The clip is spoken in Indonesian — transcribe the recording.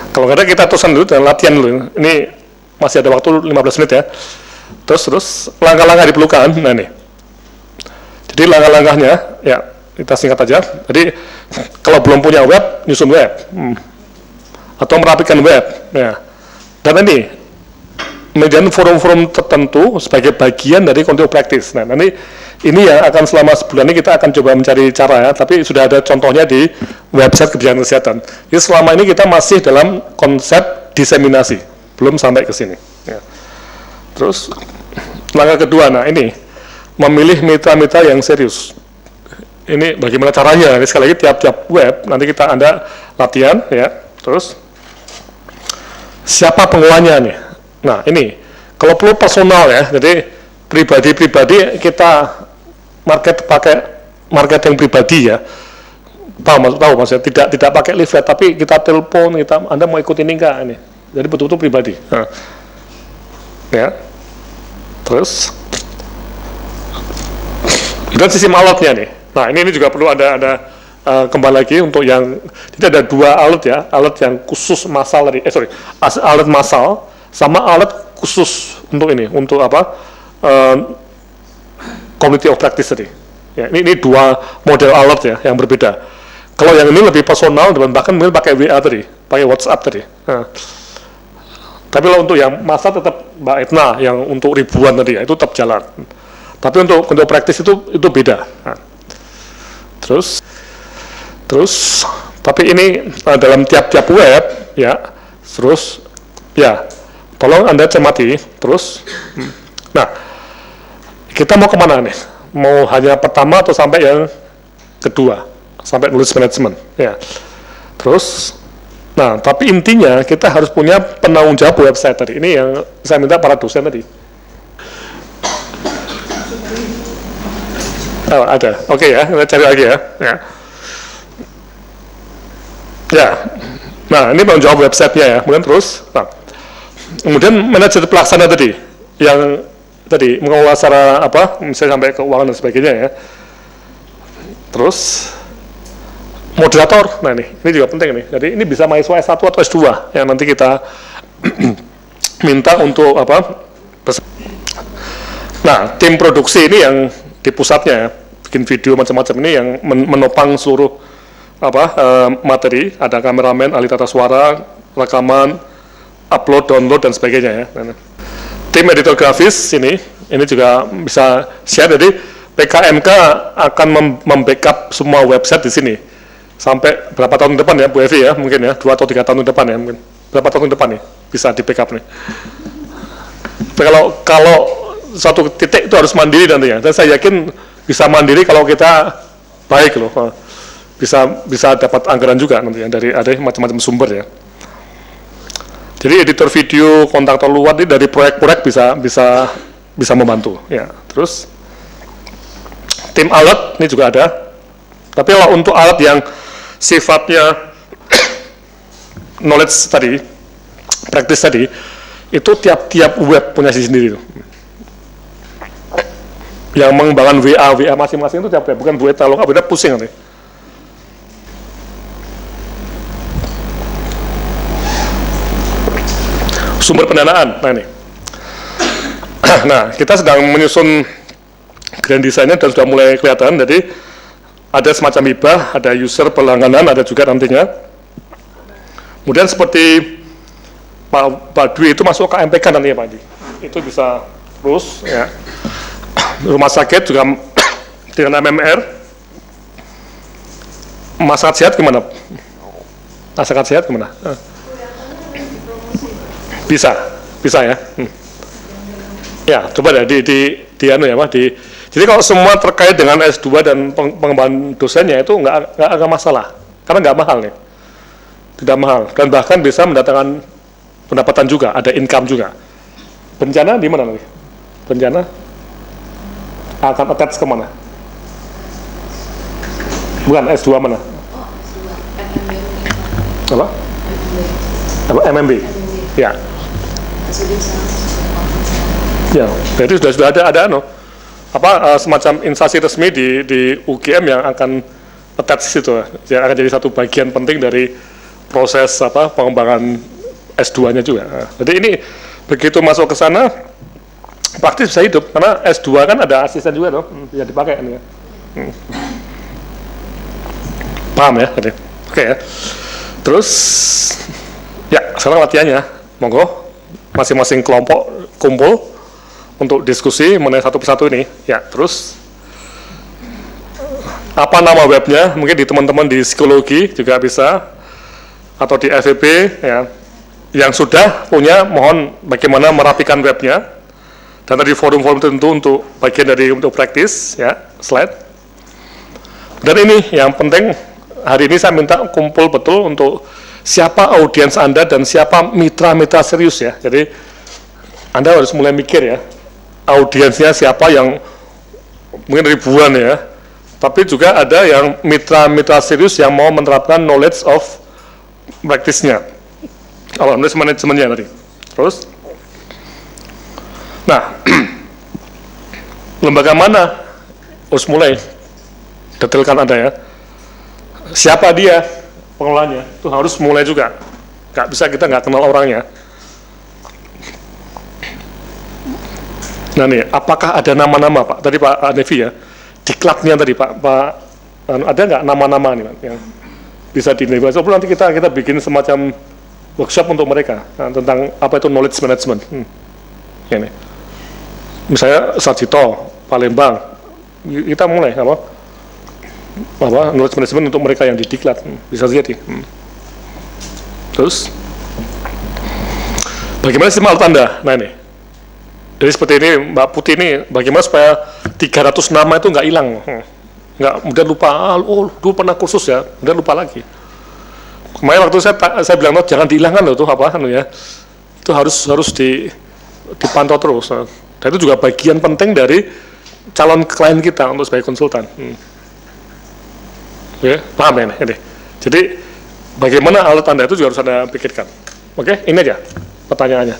Kalau nggak ada kita terusan dulu dan latihan dulu. Ini masih ada waktu 15 menit ya. Terus langkah-langkah diperlukan. Nah nih. Jadi langkah-langkahnya ya kita singkat aja. Jadi kalau belum punya web, nyusun web. Atau merapikan web. Ya. Dan ini kemudian forum-forum tertentu sebagai bagian dari content practice. Nah, nanti ini yang akan selama sebulan ini kita akan coba mencari cara ya, tapi sudah ada contohnya di website kebijakan kesehatan. Jadi selama ini kita masih dalam konsep diseminasi, belum sampai ke sini. Ya. Terus langkah kedua, nah ini memilih mitra-mitra yang serius. Ini bagaimana caranya? Ini sekali lagi tiap-tiap web nanti Anda latihan ya. Terus siapa pengolahnya nih? Nah ini kalau perlu personal ya, jadi pribadi-pribadi kita pakai marketing pribadi ya, tahu maksudnya tidak pakai leaflet, tapi kita telepon, Anda mau ikut ini enggak ini, jadi betul-betul pribadi. Nah, ya, terus dan sistem alatnya nih. Nah ini juga perlu ada kembali lagi untuk yang jadi ada dua alat ya, alat yang khusus massal tadi, alat massal sama alat khusus untuk ini, untuk apa? Community of practice tadi. Ya, ini dua model alat ya yang berbeda. Kalau yang ini lebih personal dan bahkan mungkin pakai WA tadi, pakai WhatsApp tadi. Nah, tapi kalau untuk yang masa tetap Mbak Etna yang untuk ribuan tadi ya, itu tetap jalan. Tapi untuk praktis itu beda. Nah, terus tapi ini dalam tiap-tiap web ya, terus ya tolong Anda cermati terus. Nah, kita mau kemana nih? Mau hanya pertama atau sampai yang kedua, sampai nulis manajemen ya. Terus nah, tapi intinya kita harus punya penanggung jawab website tadi. Ini yang saya minta para dosen tadi. Oh, ada. Oke ya, kita cari lagi ya. Ya. Nah, ini penanggung jawab website-nya ya. Kemudian terus, nah, kemudian manajer pelaksana tadi, yang tadi mengelola secara apa, misalnya sampai keuangan dan sebagainya ya. Terus moderator, nah ini juga penting nih. Jadi ini bisa mahasiswa S1 atau S2 yang nanti kita minta untuk apa? Nah, tim produksi ini yang di pusatnya ya, bikin video macam-macam ini yang menopang seluruh apa materi, ada kameramen, ahli tata suara, rekaman, upload, download dan sebagainya ya. Tim editor grafis ini juga bisa share. Jadi PKMK akan membackup semua website di sini sampai berapa tahun depan ya Bu Evi ya, mungkin ya 2 atau 3 tahun depan ya, mungkin berapa tahun depan nih bisa di backup nih. Tapi kalau satu titik itu harus mandiri nantinya, dan saya yakin bisa mandiri kalau kita baik loh, bisa dapat anggaran juga nantinya dari ada macam-macam sumber ya. Jadi editor video, kontraktor luar ini dari proyek-proyek bisa membantu ya. Terus tim alat ini juga ada. Tapi kalau untuk alat yang sifatnya knowledge tadi, practice tadi, itu tiap-tiap web punya sisi sendiri tuh. Yang mengembangkan WA masing-masing itu tiap web, bukan WA kalau nggak beda pusing nanti. Sumber pendanaan, nah ini. Nah, kita sedang menyusun grand design-nya dan sudah mulai kelihatan. Jadi ada semacam hibah, ada user berlangganan, ada juga nantinya. Kemudian seperti Pak Dwi itu masuk ke MPK nantinya Pak Dwi. Itu bisa terus ya. Rumah sakit juga dengan MMR. Masyarakat sehat gimana? Masyarakat sehat gimana? Bisa ya. Ya, coba deh di anu ya, Pak. Jadi kalau semua terkait dengan S2 dan pengembangan dosennya itu nggak masalah, karena nggak mahal nih, tidak mahal, dan bahkan bisa mendatangkan pendapatan juga, ada income juga. Bencana di mana nanti? Bencana akan attach ke mana? Bukan S2 mana? Apa? MMB. Ya. Ya, jadi sudah ada semacam instansi resmi di UGM yang akan attach situ, yang akan jadi satu bagian penting dari proses pengembangan S2-nya juga. Nah, jadi ini begitu masuk ke sana praktis bisa hidup karena S2 kan ada asisten juga bisa dipakai kan ya. Paham ya? Oke ya. Terus ya sekarang latihannya, monggo masing-masing kelompok kumpul untuk diskusi mengenai satu persatu ini. Ya terus apa nama webnya? Mungkin di teman-teman di psikologi juga bisa atau di FEB ya. Yang sudah punya, mohon bagaimana merapikan webnya. Dan tadi forum-forum tertentu untuk bagian dari untuk praktis, ya, slide. Dan ini yang penting, hari ini saya minta kumpul betul untuk siapa audiens Anda dan siapa mitra-mitra serius ya. Jadi Anda harus mulai mikir ya, audiensnya siapa yang mungkin ribuan ya, tapi juga ada yang mitra-mitra serius yang mau menerapkan knowledge of practice-nya. Knowledge manajemennya tadi. Terus, nah, lembaga mana harus mulai detailkan Anda ya. Siapa dia pengelolanya, itu harus mulai juga. Nggak bisa kita nggak kenal orangnya. Nah nih, apakah ada nama-nama Pak? Tadi Pak Nevi ya, diklatnya tadi Pak ada nggak nama-nama nih Pak, yang bisa dinilai? So, nanti kita bikin semacam workshop untuk mereka tentang apa itu knowledge management. Ini. Misalnya Sarjito, Palembang, kita mulai apa knowledge management untuk mereka yang di diklat, bisa jadi. Terus, bagaimana sistem alat Anda? Nah ini, jadi seperti ini Mbak Putih ini, bagaimana supaya 300 nama itu nggak hilang, nggak mudah lupa. Oh, dulu pernah kursus ya, mudah lupa lagi. Kemarin waktu saya bilang jangan dihilangkan loh tuh ya, itu harus dipantau terus. Dan itu juga bagian penting dari calon klien kita untuk sebagai konsultan. Oke, paham ya ini? Jadi bagaimana alat Anda itu juga harus Anda pikirkan. Oke, ini aja pertanyaannya.